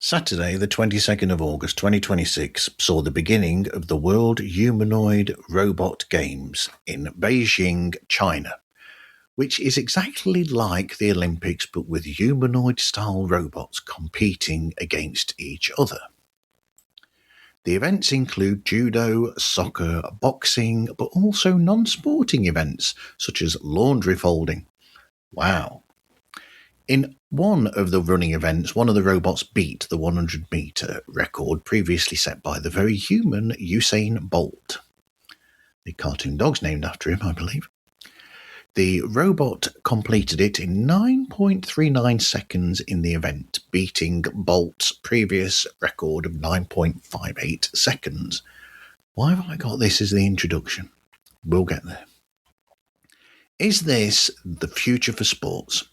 Saturday, the 22nd of August 2026, saw the beginning of the World Humanoid Robot Games in Beijing, China, which is exactly like the Olympics but with humanoid-style robots competing against each other. The events include judo, soccer, boxing, but also non-sporting events such as laundry folding. Wow. In one of the running events, one of the robots beat the 100-metre record previously set by the very human Usain Bolt. The cartoon dog's named after him, I believe. The robot completed it in 9.39 seconds in the event, beating Bolt's previous record of 9.58 seconds. Why have I got this as the introduction? We'll get there. Is this the future for sports?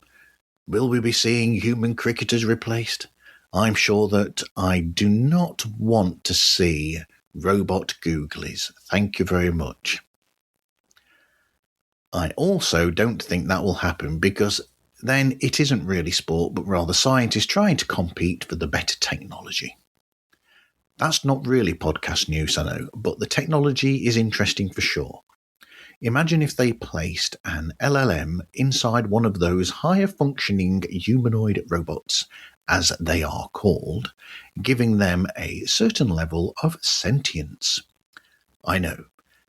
Will we be seeing human cricketers replaced? I'm sure that I do not want to see robot googlies. Thank you very much. I also don't think that will happen because then it isn't really sport but rather scientists trying to compete for the better technology. That's not really podcast news, I know, but the technology is interesting for sure. Imagine if they placed an LLM inside one of those higher functioning humanoid robots, as they are called, giving them a certain level of sentience. I know,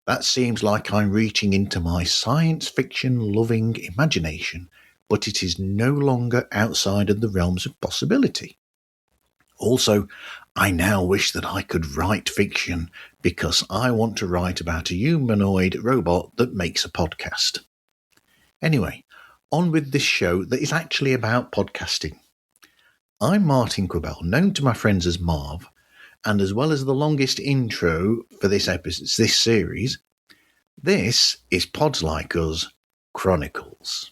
that seems like I'm reaching into my science fiction loving imagination, but it is no longer outside of the realms of possibility. Also, I now wish that I could write fiction because I want to write about a humanoid robot that makes a podcast. Anyway, on with this show that is actually about podcasting. I'm Martin Quibell, known to my friends as Marv, and as well as the longest intro for this series, this is Pods Like Us Chronicles.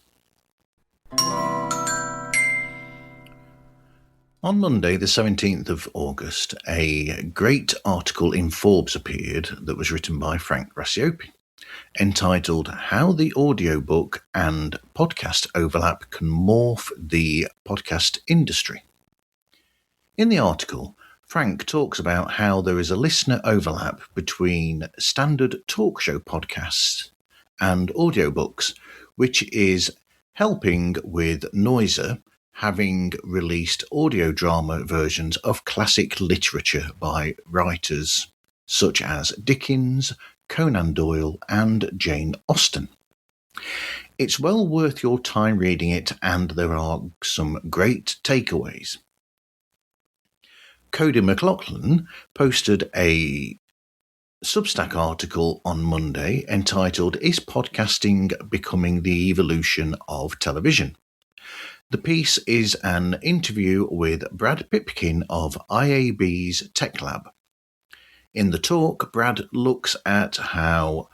On Monday, the 17th of August, a great article in Forbes appeared that was written by Frank Racioppi, entitled How the Audiobook and Podcast Overlap Can Morph the Podcast Industry. In the article, Frank talks about how there is a listener overlap between standard talk show podcasts and audiobooks, which is helping with Noiser having released audio drama versions of classic literature by writers such as Dickens, Conan Doyle, and Jane Austen. It's well worth your time reading it, and there are some great takeaways. Cody McLaughlin posted a Substack article on Monday entitled Is Podcasting Becoming the Evolution of Television? The piece is an interview with Brad Pipkin of IAB's Tech Lab. In the talk, Brad looks at how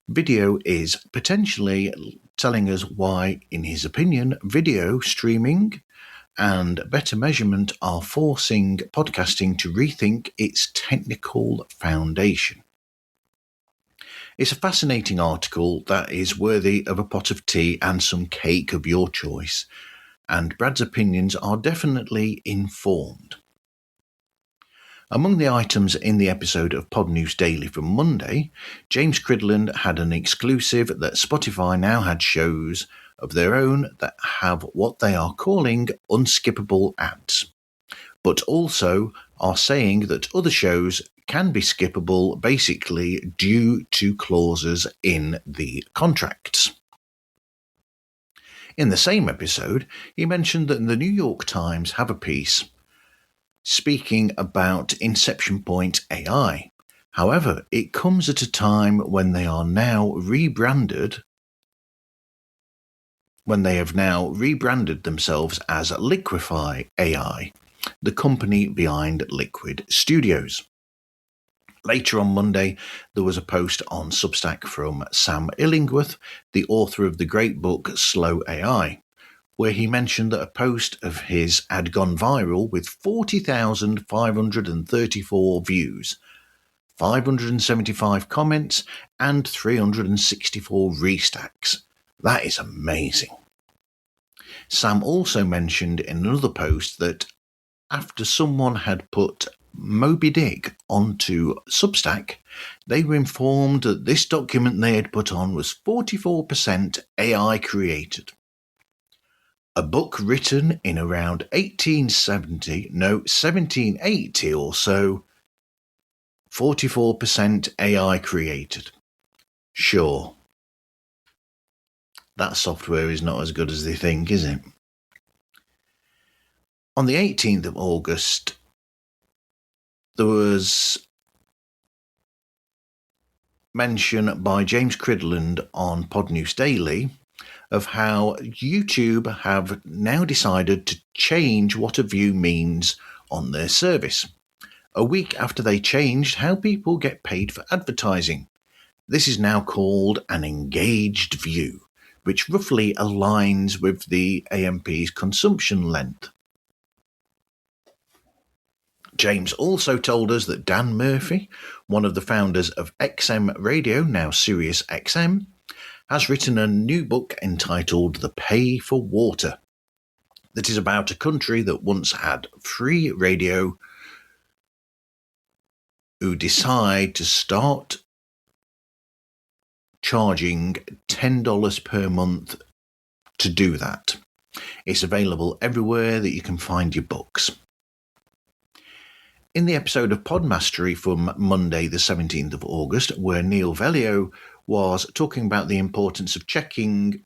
video is potentially telling us why, in his opinion, video streaming and better measurement are forcing podcasting to rethink its technical foundation. It's a fascinating article that is worthy of a pot of tea and some cake of your choice, and Brad's opinions are definitely informed. Among the items in the episode of Pod News Daily from Monday, James Cridland had an exclusive that Spotify now had shows of their own that have what they are calling unskippable ads, but also are saying that other shows can be skippable basically due to clauses in the contracts. In the same episode, he mentioned that the New York Times have a piece speaking about Inception Point AI. However, it comes at a time when they have now rebranded themselves as Liquify AI, the company behind Liquid Studios. Later on Monday, there was a post on Substack from Sam Illingworth, the author of the great book Slow AI, where he mentioned that a post of his had gone viral with 40,534 views, 575 comments, and 364 restacks. That is amazing. Sam also mentioned in another post that after someone had put Moby Dick onto Substack, they were informed that this document they had put on was 44% AI created. A book written in around 1780 or so, 44% AI created. Sure. That software is not as good as they think, is it? On the 18th of August, there was mention by James Cridland on Pod News Daily of how YouTube have now decided to change what a view means on their service, a week after they changed how people get paid for advertising. This is now called an engaged view, which roughly aligns with the AMP's consumption length. James also told us that Dan Murphy, one of the founders of XM Radio, now Sirius XM, has written a new book entitled The Pay for Water, that is about a country that once had free radio who decide to start charging $10 per month to do that. It's available everywhere that you can find your books. In the episode of Podmastery from Monday the 17th of August, where Neil Velio was talking about the importance of checking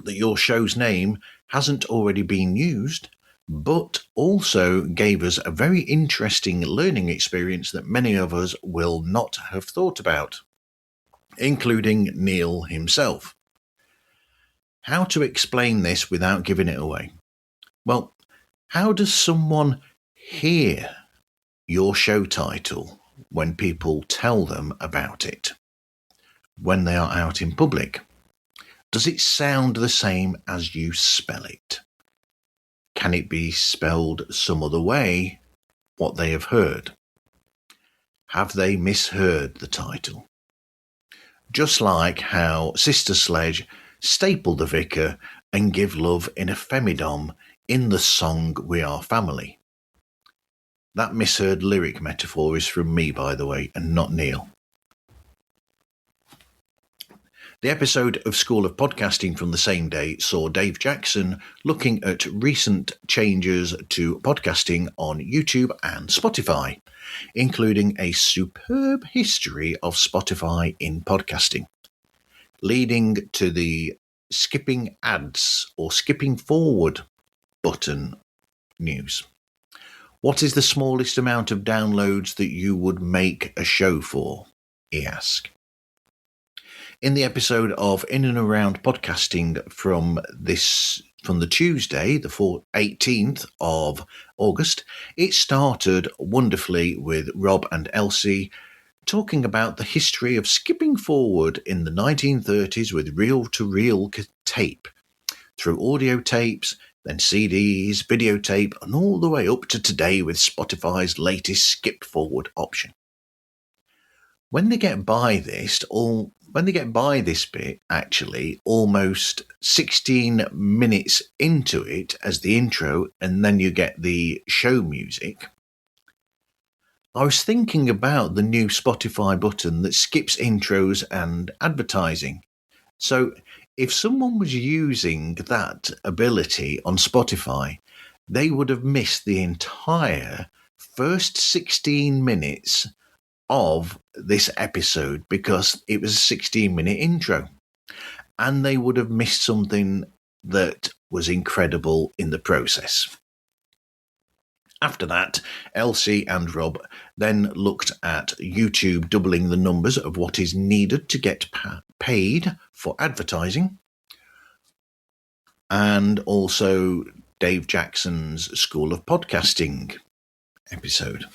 that your show's name hasn't already been used, but also gave us a very interesting learning experience that many of us will not have thought about, including Neil himself. How to explain this without giving it away? Well, how does someone hear your show title when people tell them about it, when they are out in public? Does it sound the same as you spell it? Can it be spelled some other way, what they have heard? Have they misheard the title? Just like how Sister Sledge staple the vicar and give love in a femidom in the song We Are Family. That misheard lyric metaphor is from me, by the way, and not Neil. The episode of School of Podcasting from the same day saw Dave Jackson looking at recent changes to podcasting on YouTube and Spotify, including a superb history of Spotify in podcasting, leading to the skipping ads or skipping forward button news. What is the smallest amount of downloads that you would make a show for? He asked. In the episode of In and Around Podcasting from the Tuesday, the 18th of August, it started wonderfully with Rob and Elsie talking about the history of skipping forward in the 1930s with reel-to-reel tape, through audio tapes, then CDs, videotape, and all the way up to today with Spotify's latest skip forward option. When they get by this bit, actually, almost 16 minutes into it as the intro, and then you get the show music, I was thinking about the new Spotify button that skips intros and advertising. So if someone was using that ability on Spotify, they would have missed the entire first 16 minutes of this episode because it was a 16-minute intro. And they would have missed something that was incredible in the process. After that, Elsie and Rob then looked at YouTube doubling the numbers of what is needed to get paid for advertising, and also Dave Jackson's School of Podcasting episode.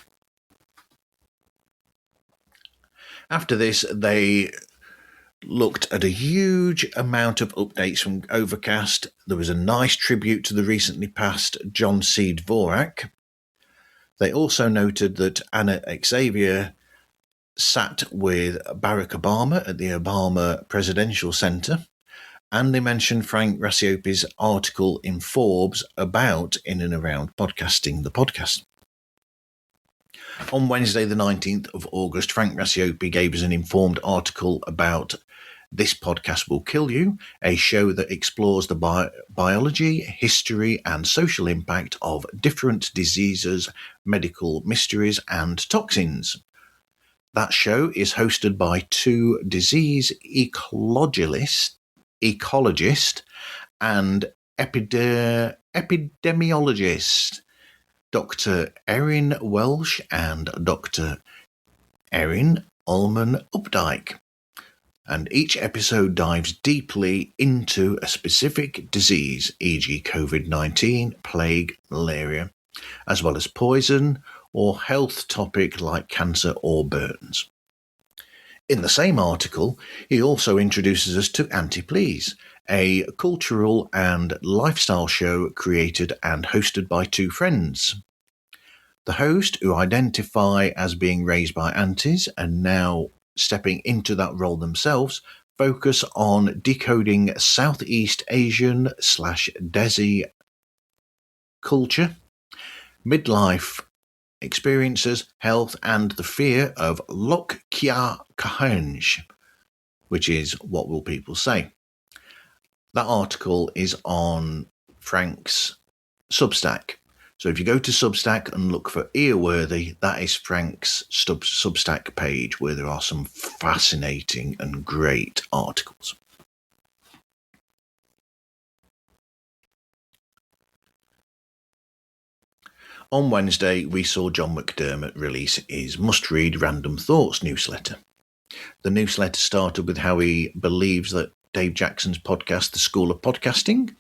After this, they looked at a huge amount of updates from Overcast. There was a nice tribute to the recently passed John C. Dvorak. They also noted that Anna Xavier sat with Barack Obama at the Obama Presidential Center And they mentioned Frank Racioppi's article in Forbes about in and around podcasting, the podcast. On Wednesday, the 19th of August, Frank Racioppi gave us an informed article about This Podcast Will Kill You, a show that explores the biology, history, and social impact of different diseases, medical mysteries, and toxins. That show is hosted by two disease ecologist and epidemiologist, Dr. Erin Welsh and Dr. Erin Ullman-Updike. And each episode dives deeply into a specific disease, e.g. COVID-19, plague, malaria, as well as poison or health topic like cancer or burns. In the same article, he also introduces us to Auntie, Please, a cultural and lifestyle show created and hosted by two friends. The host, who identify as being raised by aunties and now stepping into that role themselves, focus on decoding Southeast Asian / Desi culture, midlife experiences, health, and the fear of Lok Kya Kahanj, which is what will people say. That article is on Frank's Substack. So if you go to Substack and look for Earworthy, that is Frank's Substack page where there are some fascinating and great articles. On Wednesday, we saw John McDermott release his must-read Random Thoughts newsletter. The newsletter started with how he believes that Dave Jackson's podcast, The School of Podcasting,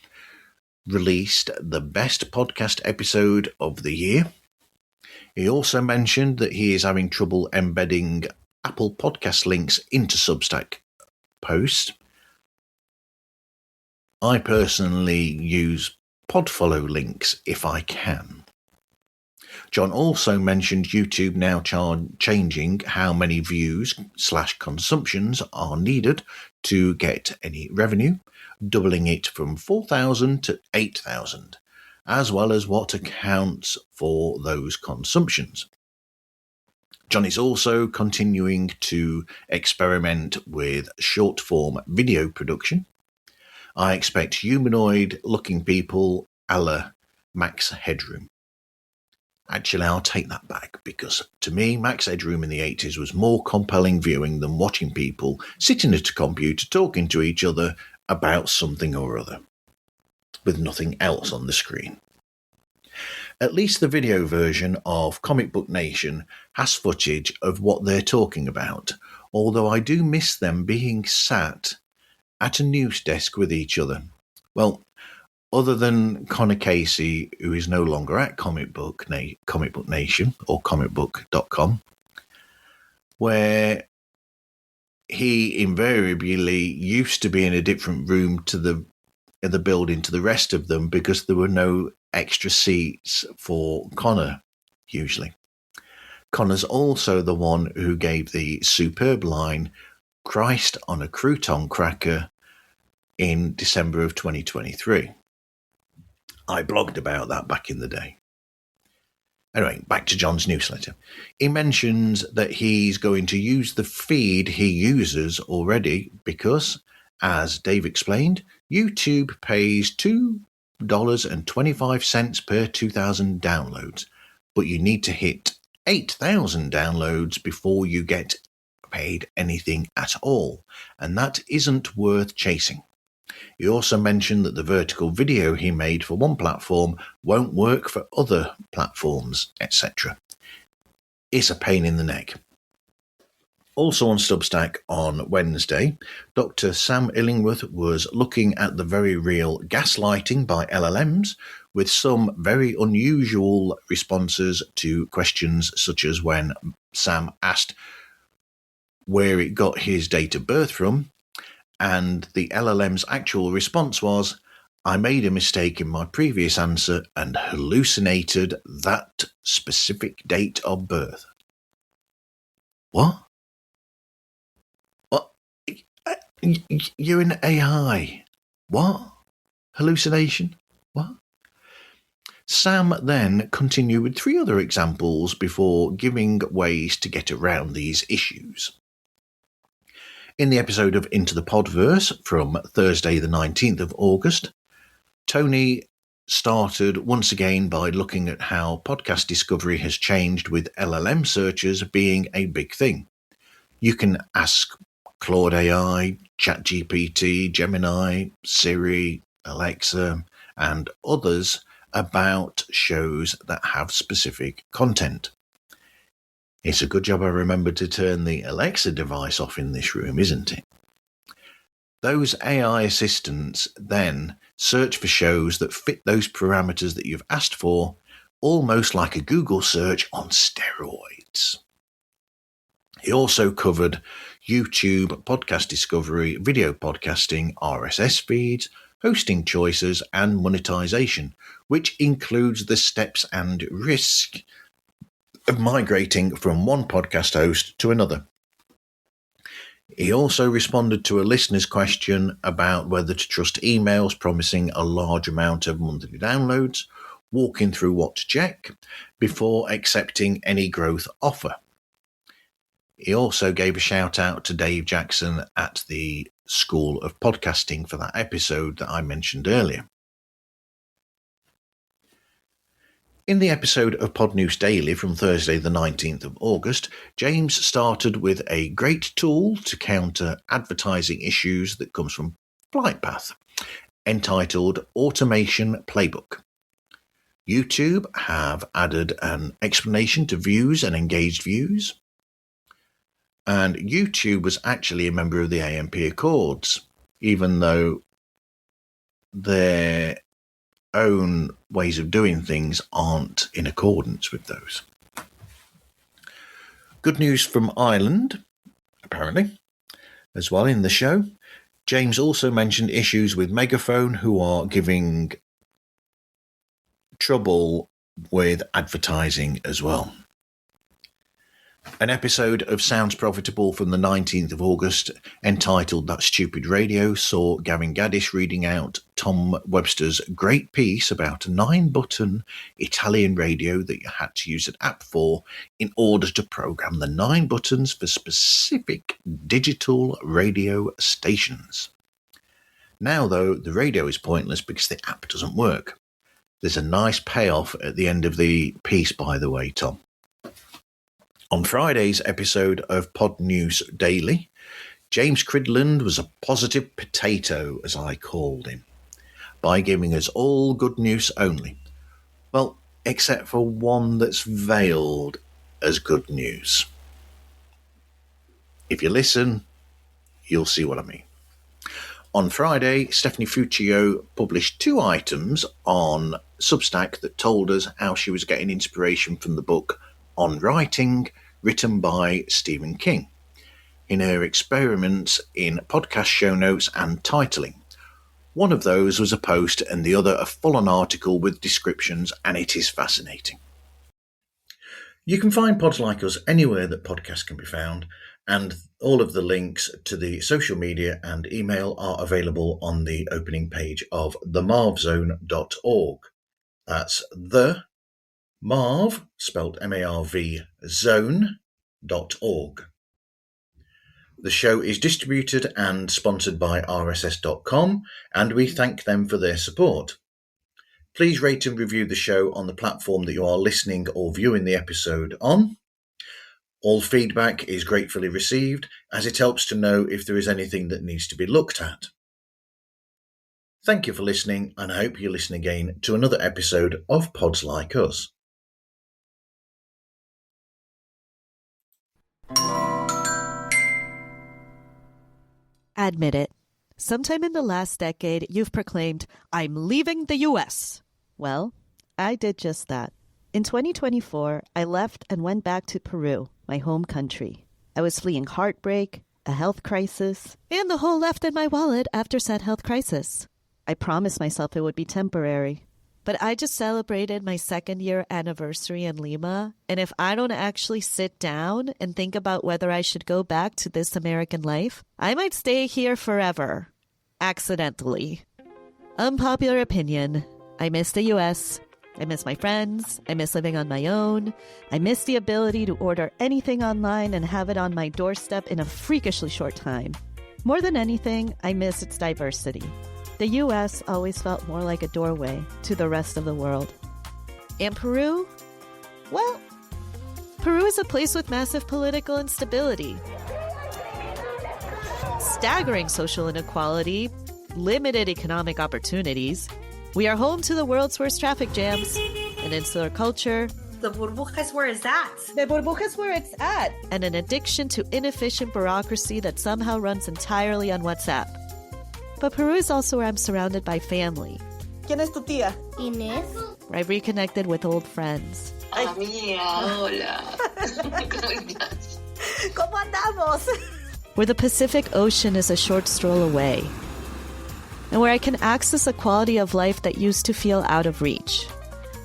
released the best podcast episode of the year. He also mentioned that he is having trouble embedding Apple Podcast links into Substack posts. I personally use Podfollow links if I can. John also mentioned YouTube now changing how many views / consumptions are needed to get any revenue, doubling it from 4,000 to 8,000, as well as what accounts for those consumptions. John is also continuing to experiment with short-form video production. I expect humanoid-looking people a la Max Headroom. Actually, I'll take that back, because to me, Max Headroom in the 80s was more compelling viewing than watching people sitting at a computer talking to each other about something or other, with nothing else on the screen. At least the video version of Comic Book Nation has footage of what they're talking about, although I do miss them being sat at a news desk with each other. Well, other than Connor Casey, who is no longer at Comic Book Nation or comicbook.com, where he invariably used to be in a different room to the building to the rest of them because there were no extra seats for Connor, usually. Connor's also the one who gave the superb line, Christ on a Crouton Cracker, in December of 2023. I blogged about that back in the day. Anyway, back to John's newsletter. He mentions that he's going to use the feed he uses already because, as Dave explained, YouTube pays $2.25 per 2,000 downloads, but you need to hit 8,000 downloads before you get paid anything at all, and that isn't worth chasing. He also mentioned that the vertical video he made for one platform won't work for other platforms, etc. It's a pain in the neck. Also on Substack on Wednesday, Dr. Sam Illingworth was looking at the very real gaslighting by LLMs, with some very unusual responses to questions such as when Sam asked where it got his date of birth from, and the LLM's actual response was, I made a mistake in my previous answer and hallucinated that specific date of birth. What? What? You're an AI. What? Hallucination? What? Sam then continued with 3 other examples before giving ways to get around these issues. In the episode of Into the Podverse from Thursday the 19th of August, Tony started once again by looking at how podcast discovery has changed with LLM searches being a big thing. You can ask Claude AI, ChatGPT, Gemini, Siri, Alexa, and others about shows that have specific content. It's a good job I remembered to turn the Alexa device off in this room, isn't it? Those AI assistants then search for shows that fit those parameters that you've asked for, almost like a Google search on steroids. He also covered YouTube, podcast discovery, video podcasting, RSS feeds, hosting choices, and monetization, which includes the steps and risk of migrating from one podcast host to another. He also responded to a listener's question about whether to trust emails promising a large amount of monthly downloads, walking through what to check before accepting any growth offer. He also gave a shout out to Dave Jackson at the School of Podcasting for that episode that I mentioned earlier. In the episode of Pod News Daily from Thursday the 19th of August, James started with a great tool to counter advertising issues that comes from Flightpath, entitled Automation Playbook. YouTube have added an explanation to views and engaged views, and YouTube was actually a member of the AMP Accords, even though their own ways of doing things aren't in accordance with those. Good news from Ireland, apparently, as well in the show. James also mentioned issues with Megaphone, who are giving trouble with advertising as well. An episode of Sounds Profitable from the 19th of August, entitled That Stupid Radio, saw Gavin Gaddis reading out Tom Webster's great piece about a 9-button Italian radio that you had to use an app for in order to program the 9 buttons for specific digital radio stations. Now, though, the radio is pointless because the app doesn't work. There's a nice payoff at the end of the piece, by the way, Tom. On Friday's episode of Pod News Daily, James Cridland was a positive potato, as I called him, by giving us all good news only. Well, except for one that's veiled as good news. If you listen, you'll see what I mean. On Friday, Stephanie Fuccio published 2 items on Substack that told us how she was getting inspiration from the book On Writing, written by Stephen King, in her experiments in podcast show notes and titling. One of those was a post and the other a full-on article with descriptions, and it is fascinating. You can find Pods Like Us anywhere that podcasts can be found, and all of the links to the social media and email are available on the opening page of themarvzone.org. That's the Marv, spelled M-A-R-V, zone.org. The show is distributed and sponsored by RSS.com, and we thank them for their support. Please rate and review the show on the platform that you are listening or viewing the episode on. All feedback is gratefully received, as it helps to know if there is anything that needs to be looked at. Thank you for listening, and I hope you listen again to another episode of Pods Like Us. Admit it. Sometime in the last decade, you've proclaimed, "I'm leaving the U.S." Well, I did just that. In 2024, I left and went back to Peru, my home country. I was fleeing heartbreak, a health crisis, and the hole left in my wallet after said health crisis. I promised myself it would be temporary. But I just celebrated my 2nd-year anniversary in Lima, and if I don't actually sit down and think about whether I should go back to this American life, I might stay here forever. Accidentally. Unpopular opinion. I miss the US. I miss my friends. I miss living on my own. I miss the ability to order anything online and have it on my doorstep in a freakishly short time. More than anything, I miss its diversity. The US always felt more like a doorway to the rest of the world. And Peru? Well, Peru is a place with massive political instability, staggering social inequality, limited economic opportunities. We are home to the world's worst traffic jams, an insular culture. The burbuja is where it's at. The burbuja is where it's at. And an addiction to inefficient bureaucracy that somehow runs entirely on WhatsApp. But Peru is also where I'm surrounded by family. ¿Quién es tu tía? Inés. Where I've reconnected with old friends. Amiga, hola. ¿Cómo estás? ¿Cómo andamos? Where the Pacific Ocean is a short stroll away. And where I can access a quality of life that used to feel out of reach.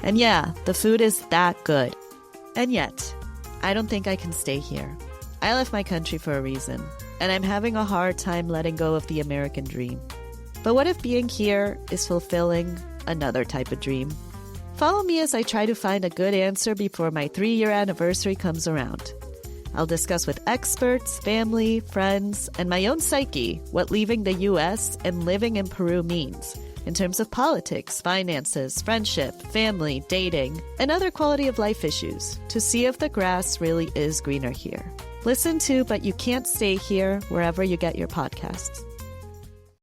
And yeah, the food is that good. And yet, I don't think I can stay here. I left my country for a reason, and I'm having a hard time letting go of the American dream. But what if being here is fulfilling another type of dream? Follow me as I try to find a good answer before my 3-year anniversary comes around. I'll discuss with experts, family, friends, and my own psyche what leaving the US and living in Peru means in terms of politics, finances, friendship, family, dating, and other quality of life issues to see if the grass really is greener here. Listen to But You Can't Stay Here wherever you get your podcasts.